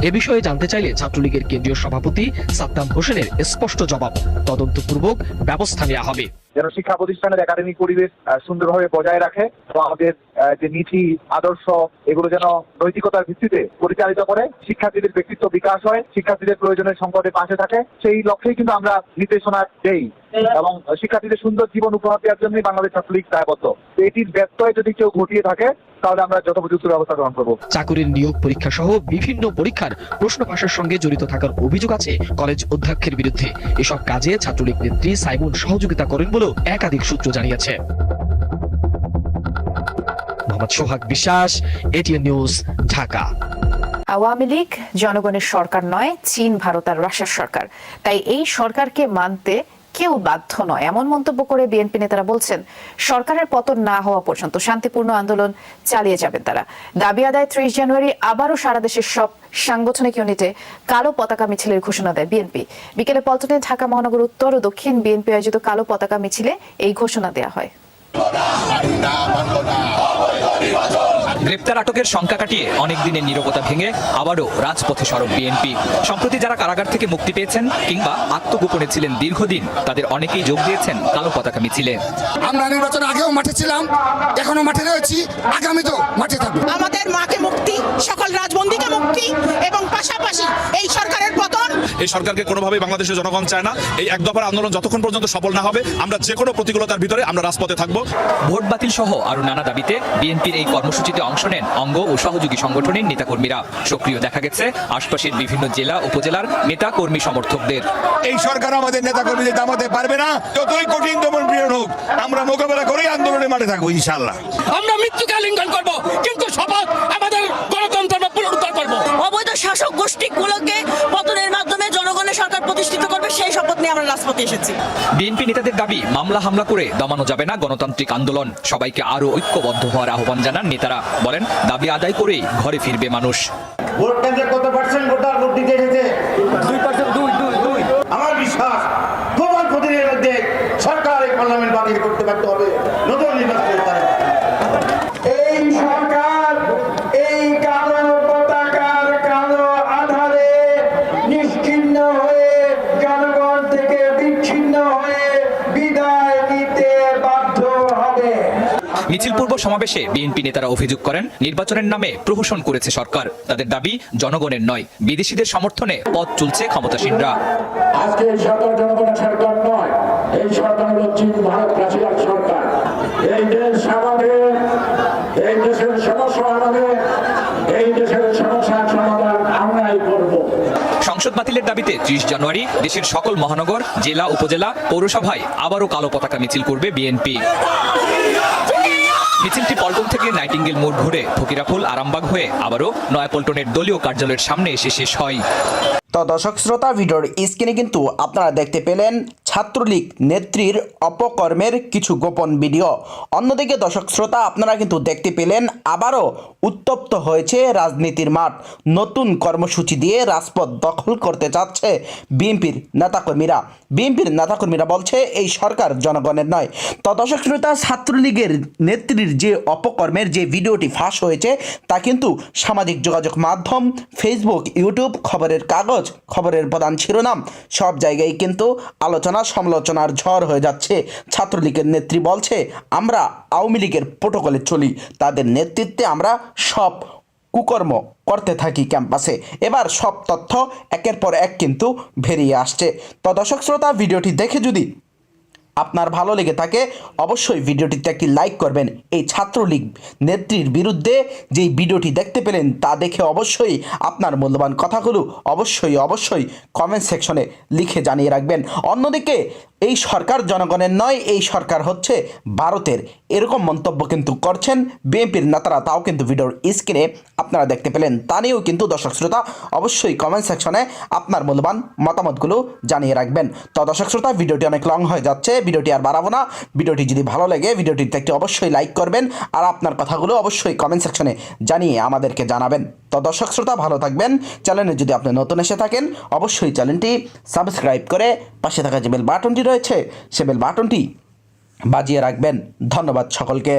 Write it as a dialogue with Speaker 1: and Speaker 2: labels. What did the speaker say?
Speaker 1: এ বিষয়ে জানতে চাইলে ছাত্রলীগের কেন্দ্রীয় সভাপতি সাদ্দাম হোসেনের স্পষ্ট জবাব, তদন্তপূর্বক ব্যবস্থা নেওয়া হবে।
Speaker 2: যেন শিক্ষা প্রতিষ্ঠানের একাডেমিক পরিবেশ সুন্দরভাবে বজায় রাখে এবং আমাদের যে নীতি আদর্শ এগুলো যেন নৈতিকতার ভিত্তিতে পরিচালিত করে, শিক্ষার্থীদের ব্যক্তিত্ব বিকাশ হয়, শিক্ষার্থীদের প্রয়োজনের সংকটে পাশে থাকে, সেই লক্ষ্যেই কিন্তু আমরা নির্দেশনা দেই এবং শিক্ষার্থীদের সুন্দর জীবন উপহার দেওয়ার জন্যই বাংলাদেশ ছাত্রলীগ দায়বদ্ধ। এটির ব্যত্যয় যদি কেউ ঘটিয়ে থাকে তাহলে আমরা যথোপযুক্ত ব্যবস্থা গ্রহণ করব।
Speaker 1: চাকুরির নিয়োগ পরীক্ষা সহ বিভিন্ন পরীক্ষার প্রশ্ন ফাঁসের সঙ্গে জড়িত থাকার অভিযোগ আছে কলেজ অধ্যক্ষের বিরুদ্ধে। এসব কাজে ছাত্রলীগ নেত্রী সাইমুন সহযোগিতা করেন বলেও একাধিক সূত্র জানিয়েছে। মোহাম্মদ সোহাগ বিশ্বাস, এটিএন নিউজ, ঢাকা।
Speaker 3: আওয়ামী লীগ জনগণের সরকার নয়, চীন, ভারত আর রাশিয়ার সরকার, তাই এই সরকারকে মানতে কেউ বাধ্য নয়, এমন মন্তব্য করে বিএনপি নেতারা বলছেন সরকারের পতন না হওয়া পর্যন্ত শান্তিপূর্ণ আন্দোলন চালিয়ে যাবেন তারা। দাবি আদায় 30 জানুয়ারি আবারও সারা দেশের সব সাংগঠনিক ইউনিটে কালো পতাকা মিছিলের ঘোষণা দেয় বিএনপি। বিকেলে পল্টনে ঢাকা মহানগর উত্তর ও দক্ষিণ বিএনপি আয়োজিত কালো পতাকা মিছিলে এই ঘোষণা দেওয়া হয়।
Speaker 4: গ্রেপ্তার আটকের সংখ্যা কাটিয়ে অনেক দিনের নীরবতা ভেঙে আবারও রাজপথে সরব বিএনপি। সম্প্রতি যারা কারাগার থেকে মুক্তি পেয়েছেন কিংবা আত্মগোপনে ছিলেন দীর্ঘদিন, তাদের অনেকেই যোগ দিয়েছেন কালো পতাকা মিছিলে।
Speaker 5: আমরা নির্বাচন আগেও মাঠে ছিলাম, এখনো মাঠে রয়েছি, আগামীতেও মাঠে থাকবো।
Speaker 6: আমাদের মাকে মুক্তি, সকল রাজবন্দীকে মুক্তি এবং পাশাপাশি এই সরকারের পতন।
Speaker 7: এই সরকারকে কোনোভাবেই বাংলাদেশের জনগণ চায় না। এই এক দফার আন্দোলন যতক্ষণ পর্যন্ত সফল না হবে, আমরা যে কোনো প্রতিকূলতার ভিতরে আমরা রাজপথে থাকবো।
Speaker 4: ভোট বাতিল সহ আরো নানা দাবিতে বিএনপির এই কর্মসূচিতে অংশ নেন অঙ্গ ও সহযোগী সংগঠনের নেতাকর্মীরা। সক্রিয় দেখা গেছে আশপাশের বিভিন্ন জেলা উপজেলার নেতা কর্মী সমর্থকদের।
Speaker 5: এই সরকার আমাদের নেতা কর্মীদের দামাতে পারবে না, যতই কঠিন দমন পীড়ন হোক আমরা মোকাবেলা করেই আন্দোলনে মাঠে থাকবো ইনশাআল্লাহ।
Speaker 6: আমরা মৃত্যুকে আলিঙ্গন করব, কিন্তু শপথ আমাদের গণতন্ত্র পুনরুদ্ধার করব। অবৈধ শাসক গোষ্ঠীগুলোকে পতনের মাধ্যমে জনগণের সরকার প্রতিষ্ঠিত করবে, সেই শপথ নিয়ে আমরা রাজপথে এসেছি।
Speaker 4: বিএনপি নেতাদের দাবি, মামলা হামলা করে দমানো যাবে না গণতান্ত্রিক আন্দোলন। সবাইকে আরো ঐক্যবদ্ধ হওয়ার আহ্বান জানান নেতারা। বলেন দাবি আদায় করেই ঘরে ফিরবে মানুষ।
Speaker 8: ভোট কেন্দ্রে কত পার্সেন্ট ভোটার ভোট দিতে এসেছে? 2%। আমার বিশ্বাস প্রমাণ প্রতিদিনের মধ্যে সরকার এই পার্লামেন্ট বাতিল করতে বাধ্য হবে, নতুন নির্বাচনের তারিখ। এই সরকার এই কালো পতাকার কালো আধারে নিশ্চিহ্ন হয়ে জনগণ থেকে বিচ্ছিন্ন হয়ে বিদায় নিতে বাধ্য হবে।
Speaker 4: মিছিল পূর্ব সমাবেশে বিএনপি নেতারা অভিযোগ করেন নির্বাচনের নামে প্রহসন করেছে সরকার। তাদের দাবি জনগণের নয়, বিদেশিদের সমর্থনে পথ চলছে ক্ষমতাসীনরা।
Speaker 8: আজকে এই সরকার জনগণের সরকার নয়, এই সরকার হল চীন, ভারত, রাশিয়ার সরকার। এই দেশ আমাদের, এই দেশের সমস্যা আমাদের, এই দেশের সমস্যার সমাধান আমরাই করব।
Speaker 4: সংসদ বাতিলের দাবিতে 30 জানুয়ারি দেশের সকল মহানগর, জেলা, উপজেলা, পৌরসভায় আবারও কালো পতাকা মিছিল করবে বিএনপি। মিছিলটি পল্টন থেকে নাইটিঙ্গেল মোড় ঘুরে ফকিরাপুল, আরামবাগ হয়ে আবারও নয়াপল্টনের দলীয় কার্যালয়ের সামনে এসে শেষ হয়।
Speaker 9: তো দর্শক শ্রোতা, ভিডিওর স্ক্রিনে কিন্তু আপনারা দেখতে পেলেন ছাত্রলীগ নেত্রীর অপকর্মের কিছু গোপন ভিডিও। অন্যদিকে দর্শক শ্রোতা, আপনারা কিন্তু দেখতে পেলেন আবারও উত্তপ্ত হয়েছে রাজনীতির মাঠ। নতুন কর্মসূচি দিয়ে রাজপথ দখল করতে চাচ্ছে বিএনপির নেতাকর্মীরা। বিএনপির নেতাকর্মীরা বলছে এই সরকার জনগণের নয়। তো দর্শক শ্রোতা, ছাত্রলীগের নেত্রীর যে অপকর্মের যে ভিডিওটি ফাঁস হয়েছে তা কিন্তু সামাজিক যোগাযোগ মাধ্যম, ফেসবুক, ইউটিউব, খবরের কাগজ, খবরের প্রধান শিরোনাম সব জায়গায় কিন্তু আলোচনা সমালোচনার ঝড় হয়ে যাচ্ছে। ছাত্রলীগের নেত্রী বলছে আমরা আওয়ামী লীগের প্রোটোকলে চলি, তাদের নেতৃত্বে আমরা সব কুকর্ম করতে থাকি ক্যাম্পাসে। এবার সব তথ্য একের পর এক কিন্তু বেরিয়ে আসছে। তো দর্শক শ্রোতা, ভিডিওটি দেখে যদি আপনার ভালো লেগে থাকে অবশ্যই ভিডিওটিতে একটি লাইক করবেন। এই ছাত্রলীগ নেত্রীর বিরুদ্ধে যেই ভিডিওটি দেখতে পেলেন তা দেখে অবশ্যই আপনার মূল্যবান কথাগুলো অবশ্যই কমেন্ট সেকশনে লিখে জানিয়ে রাখবেন। অন্যদিকে এই সরকার জনগণের নয়, এই সরকার হচ্ছে ভারতের, এরকম মন্তব্য কিন্তু করছেন বিএনপির নেতারা। তাও কিন্তু ভিডিওর স্ক্রিনে আপনারা দেখতে পেলেন। তা নিয়েও কিন্তু দর্শক শ্রোতা অবশ্যই কমেন্ট সেকশনে আপনার মূল্যবান মতামতগুলো জানিয়ে রাখবেন। তো দর্শক শ্রোতা, ভিডিওটি অনেক লং হয়ে যাচ্ছে, ভিডিওটি আর বাড়াবো না। ভিডিওটি যদি ভালো লাগে ভিডিওটিতে একটি অবশ্যই লাইক করবেন আর আপনার কথাগুলো অবশ্যই কমেন্ট সেকশনে জানিয়ে আমাদেরকে জানাবেন। তো দর্শক শ্রোতা, ভালো থাকবেন। চ্যানেলে যদি আপনি নতুন এসে থাকেন অবশ্যই চ্যানেলটি সাবস্ক্রাইব করে পাশে থাকা যে বেল বাটনটি রয়েছে সে বেল বাটনটি বাজিয়ে রাখবেন। ধন্যবাদ সকলকে।